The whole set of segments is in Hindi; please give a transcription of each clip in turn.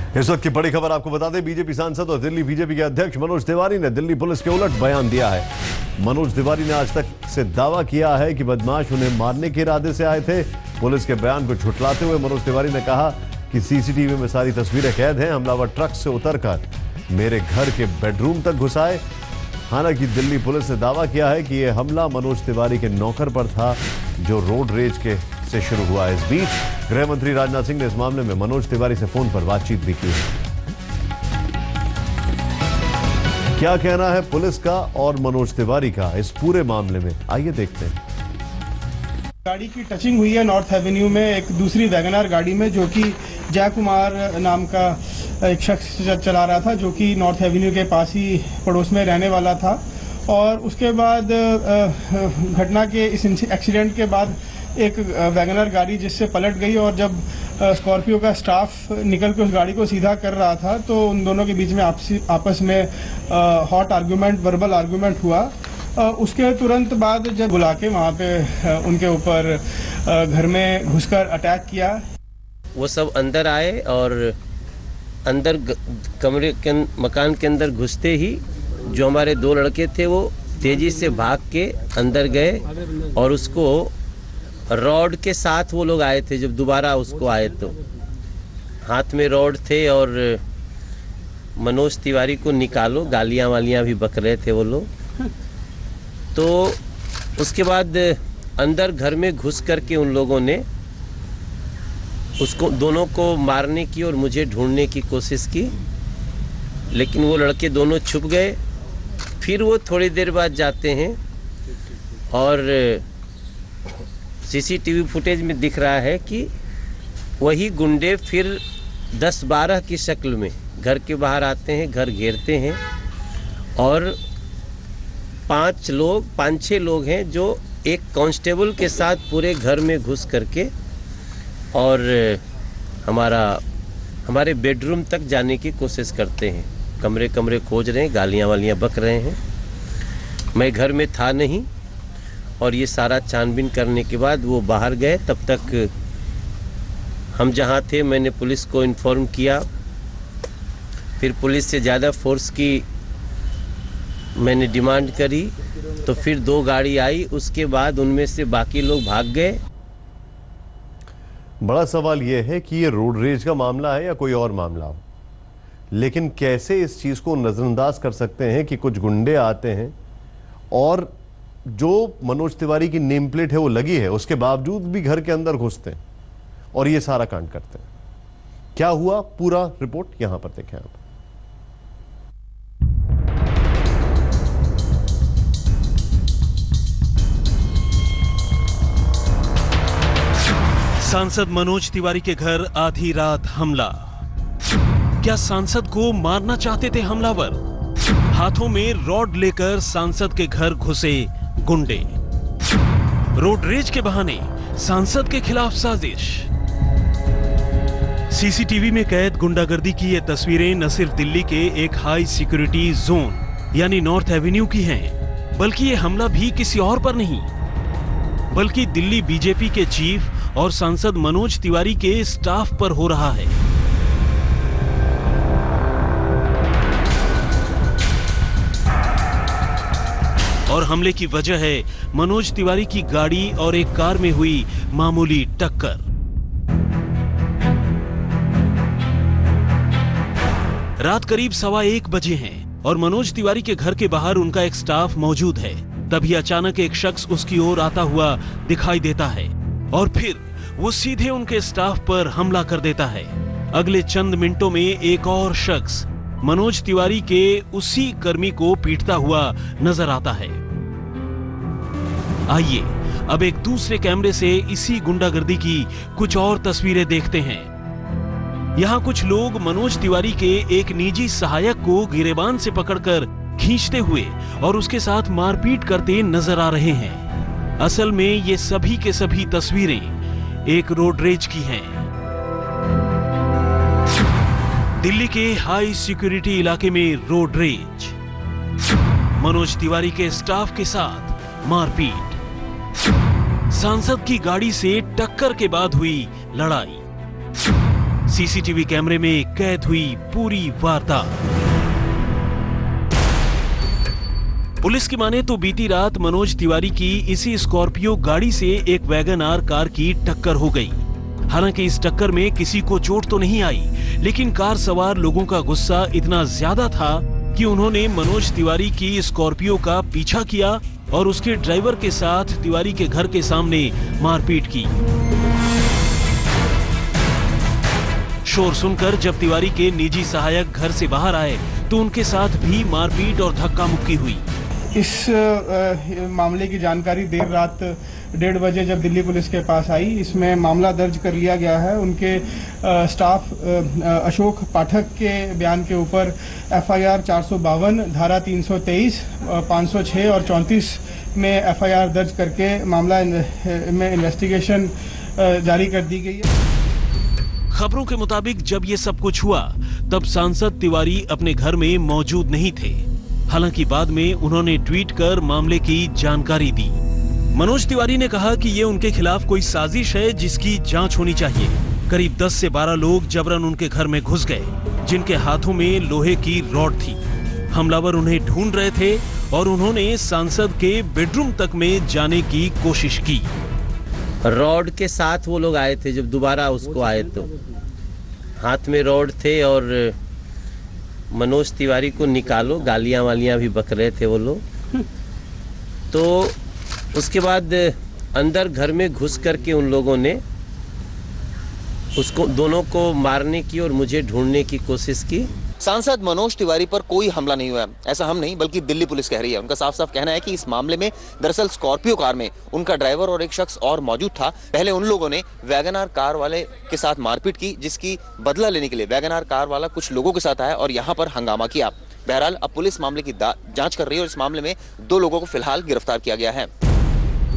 इस वक्त की बड़ी खबर आपको बता दें, बीजेपी सांसद और दिल्ली बीजेपी के अध्यक्ष मनोज तिवारी ने दिल्ली पुलिस के उलट बयान दिया है। मनोज तिवारी ने आज तक से दावा किया है कि बदमाश उन्हें मारने के इरादे से आए थे। पुलिस के बयान को झुठलाते हुए मनोज तिवारी ने कहा कि सीसीटीवी में सारी तस्वीरें कैद हैं। हमलावर ट्रक से उतरकर मेरे घर के बेडरूम तक घुस आए। हालांकि दिल्ली पुलिस ने दावा किया है कि यह हमला मनोज तिवारी के नौकर पर था, जो रोड रेज के से शुरू हुआ। इस बीच गृह मंत्री राजनाथ सिंह ने इस मामले में मनोज तिवारी से फोन पर बातचीत भी की है। क्या कहना है पुलिस का और मनोज तिवारी का इस पूरे मामले में, आइए देखते हैं। गाड़ी की टचिंग हुई है नॉर्थ एवेन्यू में एक दूसरी वैगनआर गाड़ी में, जो कि जय कुमार नाम का एक शख्स चला रहा था, जो कि नॉर्थ एवेन्यू के पास ही पड़ोस में रहने वाला था। और उसके बाद घटना के इस एक्सीडेंट के बाद एक वैगनआर गाड़ी जिससे पलट गई, और जब स्कॉर्पियो का स्टाफ निकल के उस गाड़ी को सीधा कर रहा था तो उन दोनों के बीच में आपस में हॉट आर्गुमेंट, वर्बल आर्गुमेंट हुआ। उसके तुरंत बाद जब बुला के वहाँ पे उनके ऊपर घर में घुसकर अटैक किया। वो सब अंदर आए और अंदर कमरे के मकान के अंदर घुसते ही जो हमारे दो लड़के थे वो तेजी से भाग के अंदर गए, और उसको रॉड के साथ वो लोग आए थे। जब दोबारा उसको आए तो हाथ में रॉड थे, और मनोज तिवारी को निकालो, गालियां वालियां भी बक रहे थे वो लोग। तो उसके बाद अंदर घर में घुस करके उन लोगों ने उसको दोनों को मारने की और मुझे ढूंढने की कोशिश की, लेकिन वो लड़के दोनों छुप गए। फिर वो थोड़ी देर बाद जाते हैं और सीसीटीवी फुटेज में दिख रहा है कि वही गुंडे फिर 10-12 की शक्ल में घर के बाहर आते हैं, घर घेरते हैं, और 5-6 लोग हैं जो एक कांस्टेबल के साथ पूरे घर में घुस करके और हमारे बेडरूम तक जाने की कोशिश करते हैं। कमरे कमरे खोज रहे हैं, गालियां वालियां बक रहे हैं। मैं घर में था नहीं, और ये सारा छानबीन करने के बाद वो बाहर गए। तब तक हम जहाँ थे मैंने पुलिस को इन्फॉर्म किया, फिर पुलिस से ज़्यादा फोर्स की मैंने डिमांड करी, तो फिर 2 गाड़ी आई। उसके बाद उनमें से बाकी लोग भाग गए। बड़ा सवाल यह है कि ये रोड रेज का मामला है या कोई और मामला हो, लेकिन कैसे इस चीज़ को नज़रअंदाज कर सकते हैं कि कुछ गुंडे आते हैं और जो मनोज तिवारी की नेम प्लेट है वो लगी है, उसके बावजूद भी घर के अंदर घुसते हैं और ये सारा कांड करते हैं। क्या हुआ, पूरा रिपोर्ट यहां पर देखें आप। सांसद मनोज तिवारी के घर आधी रात हमला। क्या सांसद को मारना चाहते थे हमलावर? हाथों में रॉड लेकर सांसद के घर घुसे गुंडे। रोड रेज के बहाने सांसद के खिलाफ साजिश। सीसीटीवी में कैद गुंडागर्दी की ये तस्वीरें न सिर्फ दिल्ली के एक हाई सिक्योरिटी जोन यानी नॉर्थ एवेन्यू की हैं, बल्कि ये हमला भी किसी और पर नहीं, बल्कि दिल्ली बीजेपी के चीफ और सांसद मनोज तिवारी के स्टाफ पर हो रहा है। और हमले की वजह है मनोज तिवारी की गाड़ी और एक कार में हुई मामूली टक्कर। रात करीब 1:15 बजे हैं और मनोज तिवारी के घर के बाहर उनका एक स्टाफ मौजूद है। तभी अचानक एक शख्स उसकी ओर आता हुआ दिखाई देता है और फिर वो सीधे उनके स्टाफ पर हमला कर देता है। अगले चंद मिनटों में एक और शख्स मनोज तिवारी के उसी कर्मी को पीटता हुआ नजर आता है। आइए अब एक दूसरे कैमरे से इसी गुंडागर्दी की कुछ और तस्वीरें देखते हैं। यहाँ कुछ लोग मनोज तिवारी के एक निजी सहायक को गिरेबान से पकड़कर खींचते हुए और उसके साथ मारपीट करते नजर आ रहे हैं। असल में ये सभी के सभी तस्वीरें एक रोड रेज की हैं। दिल्ली के हाई सिक्योरिटी इलाके में रोड रेज, मनोज तिवारी के स्टाफ के साथ मारपीट, सांसद की गाड़ी से टक्कर के बाद हुई लड़ाई, सीसीटीवी कैमरे में कैद हुई पूरी वारदात। पुलिस की माने तो बीती रात मनोज तिवारी की इसी स्कॉर्पियो गाड़ी से एक वैगन आर कार की टक्कर हो गई। हालांकि इस टक्कर में किसी को चोट तो नहीं आई, लेकिन कार सवार लोगों का गुस्सा इतना ज्यादा था कि उन्होंने मनोज तिवारी की स्कॉर्पियो का पीछा किया और उसके ड्राइवर के साथ तिवारी के घर के सामने मारपीट की। शोर सुनकर जब तिवारी के निजी सहायक घर से बाहर आए तो उनके साथ भी मारपीट और धक्का मुक्की हुई। इस मामले की जानकारी देर रात 1:30 बजे जब दिल्ली पुलिस के पास आई, इसमें मामला दर्ज कर लिया गया है। उनके स्टाफ अशोक पाठक के बयान के ऊपर FIR 452, धारा 323, 506 और 34 में FIR दर्ज करके मामला में इन्वेस्टिगेशन जारी कर दी गई है। खबरों के मुताबिक जब ये सब कुछ हुआ तब सांसद तिवारी अपने घर में मौजूद नहीं थे। हालांकि बाद में उन्होंने ट्वीट कर मामले की जानकारी दी। मनोज तिवारी ने कहा कि ये उनके खिलाफ कोई साजिश है जिसकी जांच होनी चाहिए। करीब 10 से 12 लोग जबरन उनके घर में घुस गए, जिनके हाथों में लोहे की रॉड थी। हमलावर उन्हें ढूंढ रहे थे और उन्होंने सांसद के बेडरूम तक में जाने की कोशिश की। रॉड के साथ वो लोग आए थे। जब दोबारा उसको आए तो हाथ में रॉड थे और मनोज तिवारी को निकालो, गालियां वालियां भी बक रहे थे वो लोग। तो उसके बाद अंदर घर में घुस करके उन लोगों ने उसको दोनों को मारने की और मुझे ढूंढने की कोशिश की। सांसद मनोज तिवारी पर कोई हमला नहीं हुआ, ऐसा हम नहीं बल्कि दिल्ली पुलिस कह रही है। उनका साफ साफ कहना है कि इस मामले में दरअसल स्कॉर्पियो कार में उनका ड्राइवर और एक शख्स और मौजूद था। पहले उन लोगों ने वैगन आर कार वाले के साथ मारपीट की, जिसकी बदला लेने के लिए वैगन आर कार वाला कुछ लोगों के साथ आया और यहाँ पर हंगामा किया। बहरहाल अब पुलिस मामले की जांच कर रही है और इस मामले में 2 लोगों को फिलहाल गिरफ्तार किया गया है।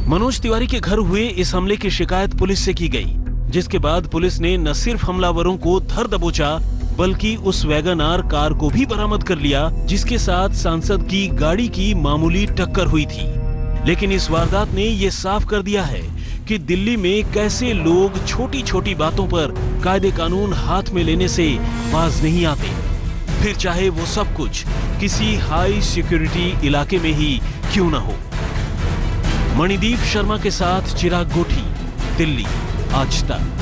मनोज तिवारी के घर हुए इस हमले की शिकायत पुलिस से की गई, जिसके बाद पुलिस ने न सिर्फ हमलावरों को धर दबोचा बल्कि उस वैगन आर कार को भी बरामद कर लिया जिसके साथ सांसद की गाड़ी की मामूली टक्कर हुई थी। लेकिन इस वारदात ने ये साफ कर दिया है कि दिल्ली में कैसे लोग छोटी छोटी बातों पर कायदे कानून हाथ में लेने से बाज नहीं आते, फिर चाहे वो सब कुछ किसी हाई सिक्योरिटी इलाके में ही क्यों न हो। मणिदीप शर्मा के साथ चिराग गोठी, दिल्ली आज तक।